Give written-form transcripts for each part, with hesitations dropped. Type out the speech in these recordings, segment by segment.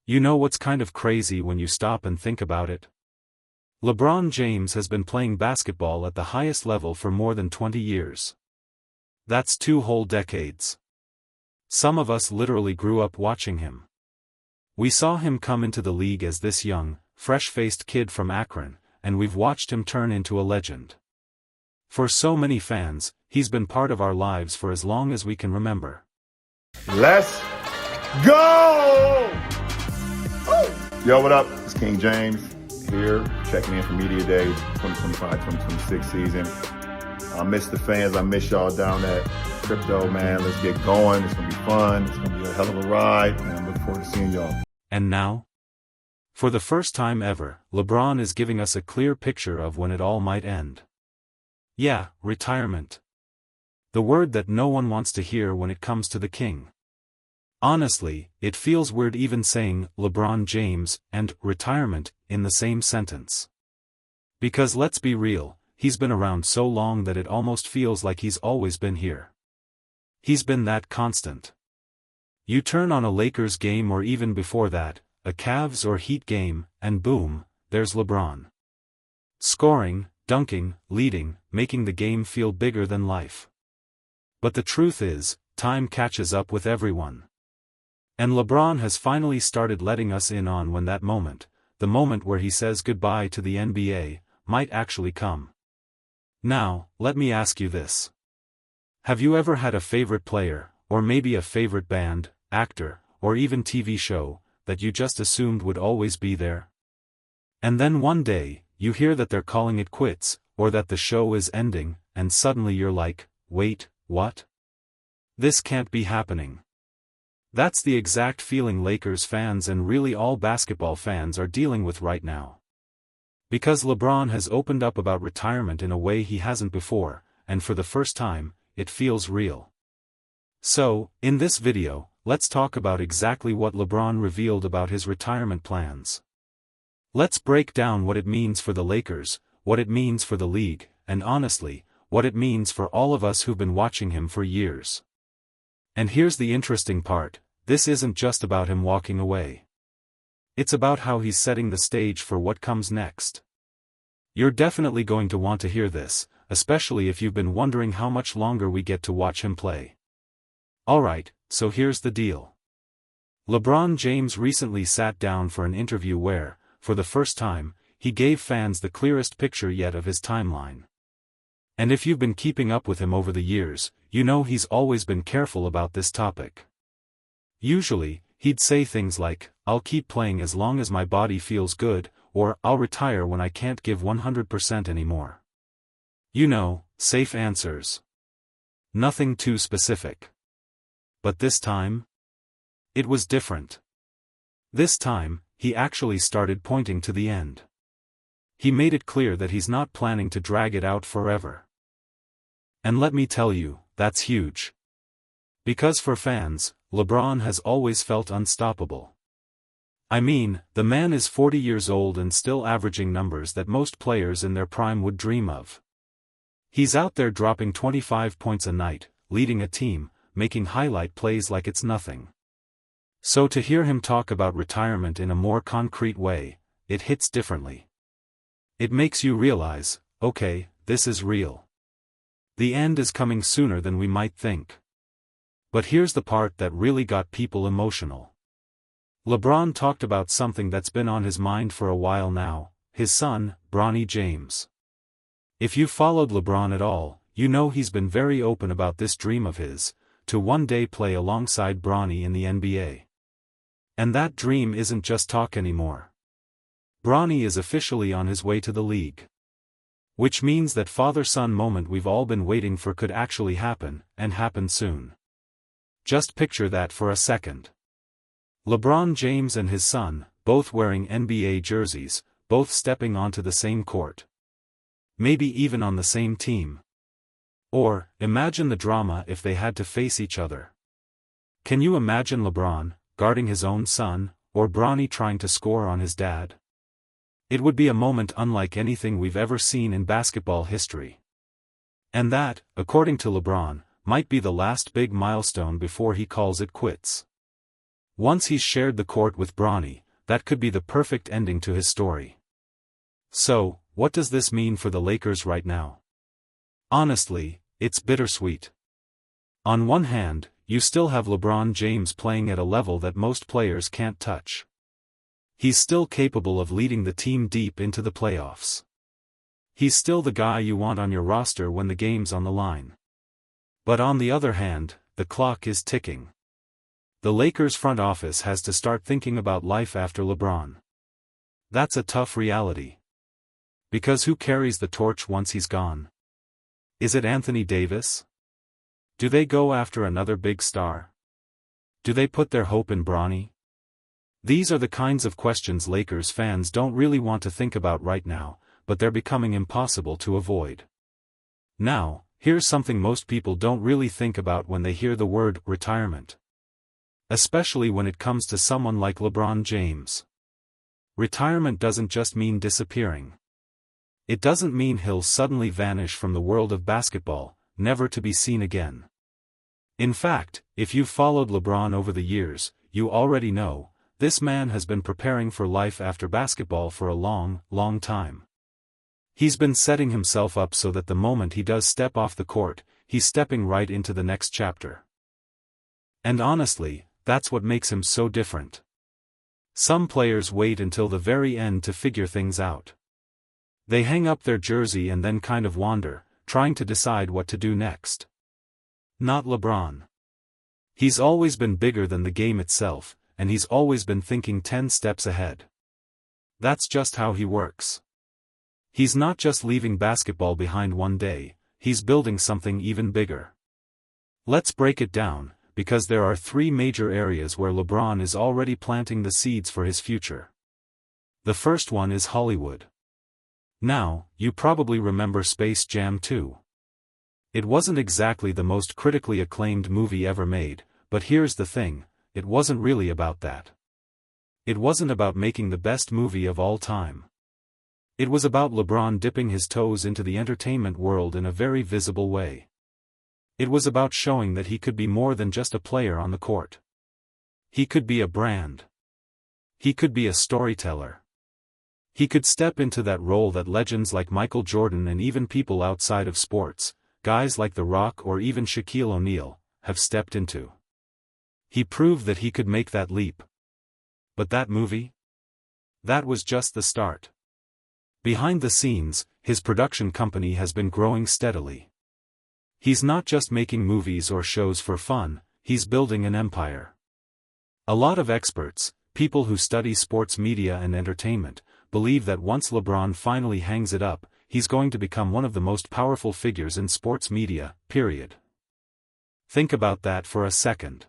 You know what's kind of crazy when you stop and think about it? LeBron James has been playing basketball at the highest level for more than 20 years. That's 2 whole decades. Some of us literally grew up watching him. We saw him come into the league as this young, fresh-faced kid from Akron, and we've watched him turn into a legend. For so many fans, he's been part of our lives for as long as we can remember. Let's go! Woo! Yo, what up? It's King James here, checking in for Media Day 2025-2026 season. I miss the fans. I miss y'all down at Crypto, man. Let's get going. It's going to be fun. It's going to be a hell of a ride, and I look forward to seeing y'all. And now? For the first time ever, LeBron is giving us a clear picture of when it all might end. Yeah, retirement. The word that no one wants to hear when it comes to the king. Honestly, it feels weird even saying LeBron James and retirement in the same sentence. Because let's be real, he's been around so long that it almost feels like he's always been here. He's been that constant. You turn on a Lakers game or even before that, a Cavs or Heat game, and boom, there's LeBron. Scoring, dunking, leading, making the game feel bigger than life. But the truth is, time catches up with everyone. And LeBron has finally started letting us in on when that moment, the moment where he says goodbye to the NBA, might actually come. Now, let me ask you this. Have you ever had a favorite player, or maybe a favorite band, actor, or even TV show, that you just assumed would always be there? And then one day, you hear that they're calling it quits, or that the show is ending, and suddenly you're like, wait, what? This can't be happening. That's the exact feeling Lakers fans and really all basketball fans are dealing with right now. Because LeBron has opened up about retirement in a way he hasn't before, and for the first time, it feels real. So, in this video, let's talk about exactly what LeBron revealed about his retirement plans. Let's break down what it means for the Lakers, what it means for the league, and honestly, what it means for all of us who've been watching him for years. And here's the interesting part, this isn't just about him walking away. It's about how he's setting the stage for what comes next. You're definitely going to want to hear this, especially if you've been wondering how much longer we get to watch him play. Alright, so here's the deal. LeBron James recently sat down for an interview where, for the first time, he gave fans the clearest picture yet of his timeline. And if you've been keeping up with him over the years, you know he's always been careful about this topic. Usually, he'd say things like, I'll keep playing as long as my body feels good, or I'll retire when I can't give 100% anymore. You know, safe answers. Nothing too specific. But this time? It was different. This time, he actually started pointing to the end. He made it clear that he's not planning to drag it out forever. And let me tell you, that's huge. Because for fans, LeBron has always felt unstoppable. I mean, the man is 40 years old and still averaging numbers that most players in their prime would dream of. He's out there dropping 25 points a night, leading a team, making highlight plays like it's nothing. So to hear him talk about retirement in a more concrete way, it hits differently. It makes you realize, okay, this is real. The end is coming sooner than we might think. But here's the part that really got people emotional. LeBron talked about something that's been on his mind for a while now, his son, Bronny James. If you followed LeBron at all, you know he's been very open about this dream of his, to one day play alongside Bronny in the NBA. And that dream isn't just talk anymore. Bronny is officially on his way to the league. Which means that father-son moment we've all been waiting for could actually happen, and happen soon. Just picture that for a second. LeBron James and his son, both wearing NBA jerseys, both stepping onto the same court. Maybe even on the same team. Or, imagine the drama if they had to face each other. Can you imagine LeBron, guarding his own son, or Bronny trying to score on his dad? It would be a moment unlike anything we've ever seen in basketball history. And that, according to LeBron, might be the last big milestone before he calls it quits. Once he's shared the court with Bronny, that could be the perfect ending to his story. So, what does this mean for the Lakers right now? Honestly, it's bittersweet. On one hand, you still have LeBron James playing at a level that most players can't touch. He's still capable of leading the team deep into the playoffs. He's still the guy you want on your roster when the game's on the line. But on the other hand, the clock is ticking. The Lakers front office has to start thinking about life after LeBron. That's a tough reality. Because who carries the torch once he's gone? Is it Anthony Davis? Do they go after another big star? Do they put their hope in Bronny? These are the kinds of questions Lakers fans don't really want to think about right now, but they're becoming impossible to avoid. Now, here's something most people don't really think about when they hear the word retirement. Especially when it comes to someone like LeBron James. Retirement doesn't just mean disappearing. It doesn't mean he'll suddenly vanish from the world of basketball, never to be seen again. In fact, if you've followed LeBron over the years, you already know, this man has been preparing for life after basketball for a long, long time. He's been setting himself up so that the moment he does step off the court, he's stepping right into the next chapter. And honestly, that's what makes him so different. Some players wait until the very end to figure things out. They hang up their jersey and then kind of wander, trying to decide what to do next. Not LeBron. He's always been bigger than the game itself, and he's always been thinking 10 steps ahead. That's just how he works. He's not just leaving basketball behind one day, he's building something even bigger. Let's break it down, because there are 3 major areas where LeBron is already planting the seeds for his future. The first one is Hollywood. Now, you probably remember Space Jam 2. It wasn't exactly the most critically acclaimed movie ever made, but here's the thing, it wasn't really about that. It wasn't about making the best movie of all time. It was about LeBron dipping his toes into the entertainment world in a very visible way. It was about showing that he could be more than just a player on the court. He could be a brand. He could be a storyteller. He could step into that role that legends like Michael Jordan and even people outside of sports, guys like The Rock or even Shaquille O'Neal, have stepped into. He proved that he could make that leap. But that movie? That was just the start. Behind the scenes, his production company has been growing steadily. He's not just making movies or shows for fun, he's building an empire. A lot of experts, people who study sports media and entertainment, believe that once LeBron finally hangs it up, he's going to become one of the most powerful figures in sports media, period. Think about that for a second.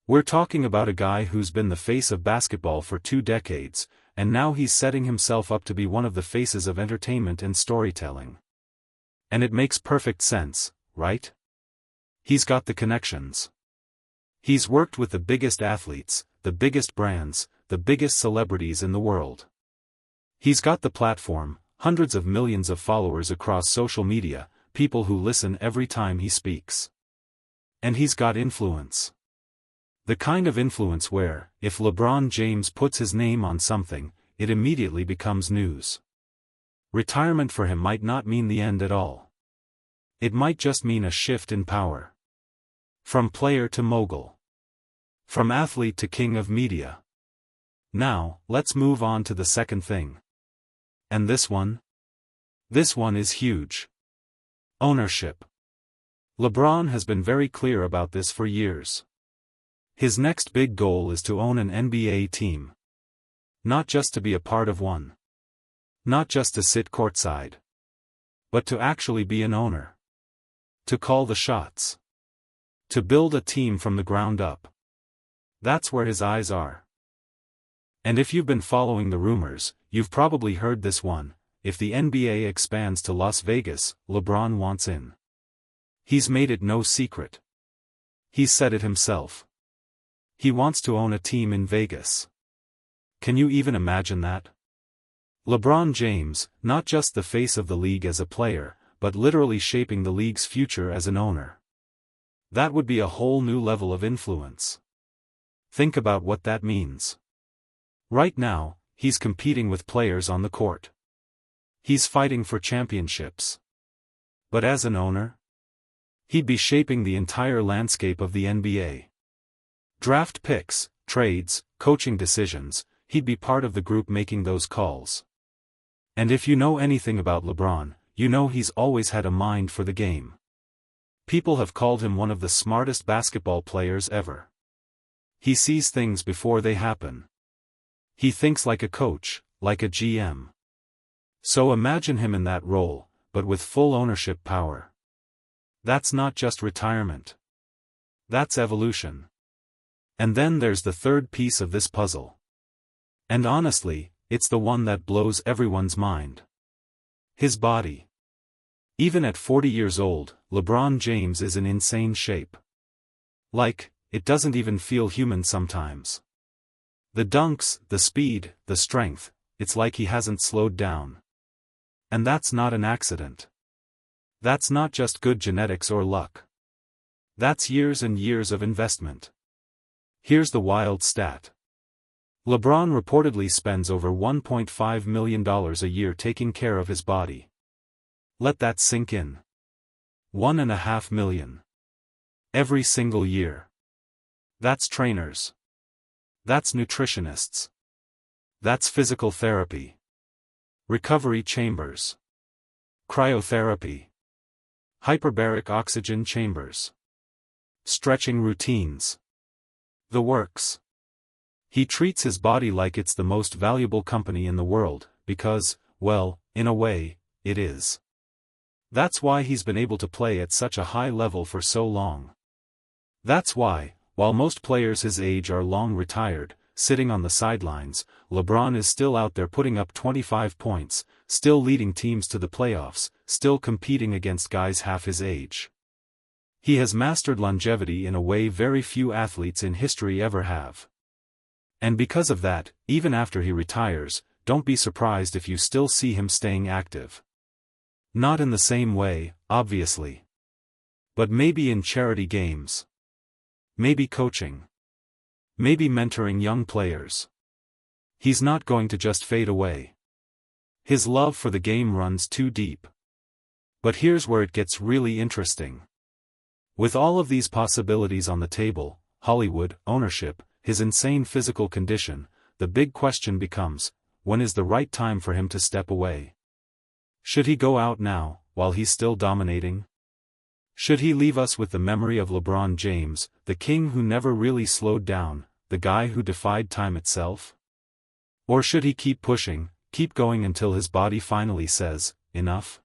We're talking about a guy who's been the face of basketball for 2 decades, and now he's setting himself up to be one of the faces of entertainment and storytelling. And it makes perfect sense, right? He's got the connections. He's worked with the biggest athletes, the biggest brands, the biggest celebrities in the world. He's got the platform, hundreds of millions of followers across social media, people who listen every time he speaks. And he's got influence. The kind of influence where, if LeBron James puts his name on something, it immediately becomes news. Retirement for him might not mean the end at all. It might just mean a shift in power. From player to mogul. From athlete to king of media. Now, let's move on to the second thing. And this one? This one is huge. Ownership. LeBron has been very clear about this for years. His next big goal is to own an NBA team. Not just to be a part of one. Not just to sit courtside. But to actually be an owner. To call the shots. To build a team from the ground up. That's where his eyes are. And if you've been following the rumors, you've probably heard this one: if the NBA expands to Las Vegas, LeBron wants in. He's made it no secret. He said it himself. He wants to own a team in Vegas. Can you even imagine that? LeBron James, not just the face of the league as a player, but literally shaping the league's future as an owner. That would be a whole new level of influence. Think about what that means. Right now, he's competing with players on the court. He's fighting for championships. But as an owner, he'd be shaping the entire landscape of the NBA. Draft picks, trades, coaching decisions, he'd be part of the group making those calls. And if you know anything about LeBron, you know he's always had a mind for the game. People have called him one of the smartest basketball players ever. He sees things before they happen. He thinks like a coach, like a GM. So imagine him in that role, but with full ownership power. That's not just retirement. That's evolution. And then there's the third piece of this puzzle. And honestly, it's the one that blows everyone's mind. His body. Even at 40 years old, LeBron James is in insane shape. Like, it doesn't even feel human sometimes. The dunks, the speed, the strength, it's like he hasn't slowed down. And that's not an accident. That's not just good genetics or luck. That's years and years of investment. Here's the wild stat. LeBron reportedly spends over $1.5 million a year taking care of his body. Let that sink in. $1.5 million. Every single year. That's trainers. That's nutritionists. That's physical therapy. Recovery chambers. Cryotherapy. Hyperbaric oxygen chambers. Stretching routines. The works. He treats his body like it's the most valuable company in the world, because, well, in a way, it is. That's why he's been able to play at such a high level for so long. That's why, while most players his age are long retired, sitting on the sidelines, LeBron is still out there putting up 25 points, still leading teams to the playoffs, still competing against guys half his age. He has mastered longevity in a way very few athletes in history ever have. And because of that, even after he retires, don't be surprised if you still see him staying active. Not in the same way, obviously. But maybe in charity games. Maybe coaching. Maybe mentoring young players. He's not going to just fade away. His love for the game runs too deep. But here's where it gets really interesting. With all of these possibilities on the table, Hollywood, ownership, his insane physical condition, the big question becomes, when is the right time for him to step away? Should he go out now, while he's still dominating? Should he leave us with the memory of LeBron James, the king who never really slowed down, the guy who defied time itself? Or should he keep pushing, keep going until his body finally says, enough?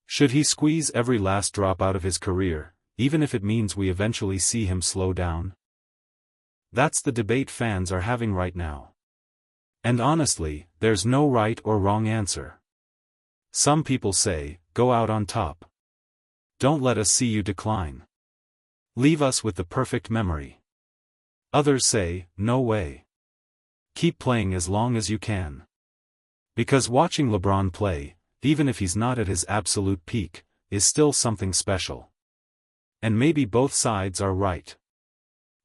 Should he squeeze every last drop out of his career, even if it means we eventually see him slow down? That's the debate fans are having right now. And honestly, there's no right or wrong answer. Some people say, go out on top. Don't let us see you decline. Leave us with the perfect memory. Others say, no way. Keep playing as long as you can. Because watching LeBron play, even if he's not at his absolute peak, is still something special. And maybe both sides are right.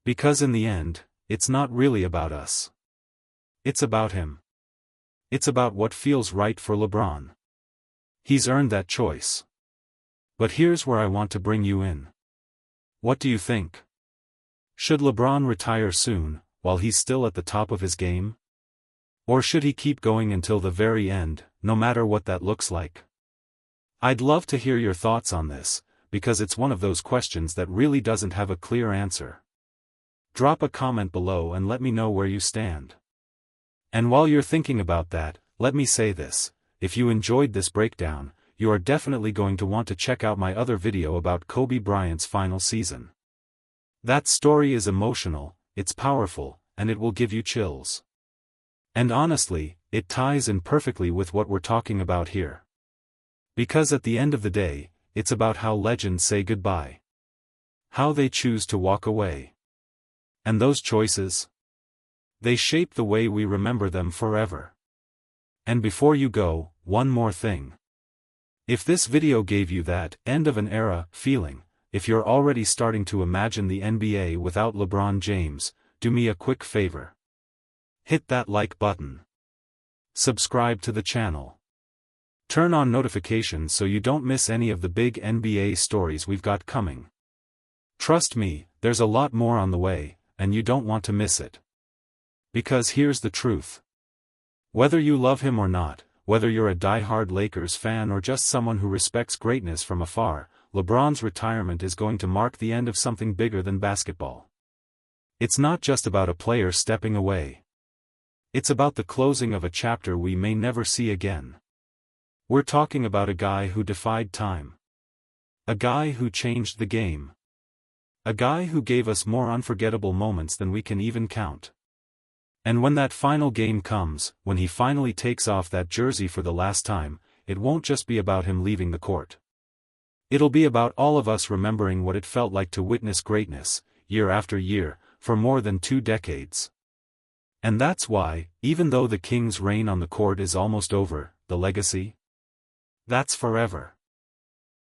Because in the end, it's not really about us. It's about him. It's about what feels right for LeBron. He's earned that choice. But here's where I want to bring you in. What do you think? Should LeBron retire soon, while he's still at the top of his game? Or should he keep going until the very end, no matter what that looks like? I'd love to hear your thoughts on this, because it's one of those questions that really doesn't have a clear answer. Drop a comment below and let me know where you stand. And while you're thinking about that, let me say this, if you enjoyed this breakdown, you are definitely going to want to check out my other video about Kobe Bryant's final season. That story is emotional, it's powerful, and it will give you chills. And honestly, it ties in perfectly with what we're talking about here. Because at the end of the day, it's about how legends say goodbye. How they choose to walk away. And those choices? They shape the way we remember them forever. And before you go, one more thing. If this video gave you that end of an era feeling, if you're already starting to imagine the NBA without LeBron James, do me a quick favor. Hit that like button. Subscribe to the channel. Turn on notifications so you don't miss any of the big NBA stories we've got coming. Trust me, there's a lot more on the way, and you don't want to miss it. Because here's the truth. Whether you love him or not, whether you're a die-hard Lakers fan or just someone who respects greatness from afar, LeBron's retirement is going to mark the end of something bigger than basketball. It's not just about a player stepping away. It's about the closing of a chapter we may never see again. We're talking about a guy who defied time. A guy who changed the game. A guy who gave us more unforgettable moments than we can even count. And when that final game comes, when he finally takes off that jersey for the last time, it won't just be about him leaving the court. It'll be about all of us remembering what it felt like to witness greatness, year after year, for more than 2 decades. And that's why, even though the Kings' reign on the court is almost over, the legacy? That's forever.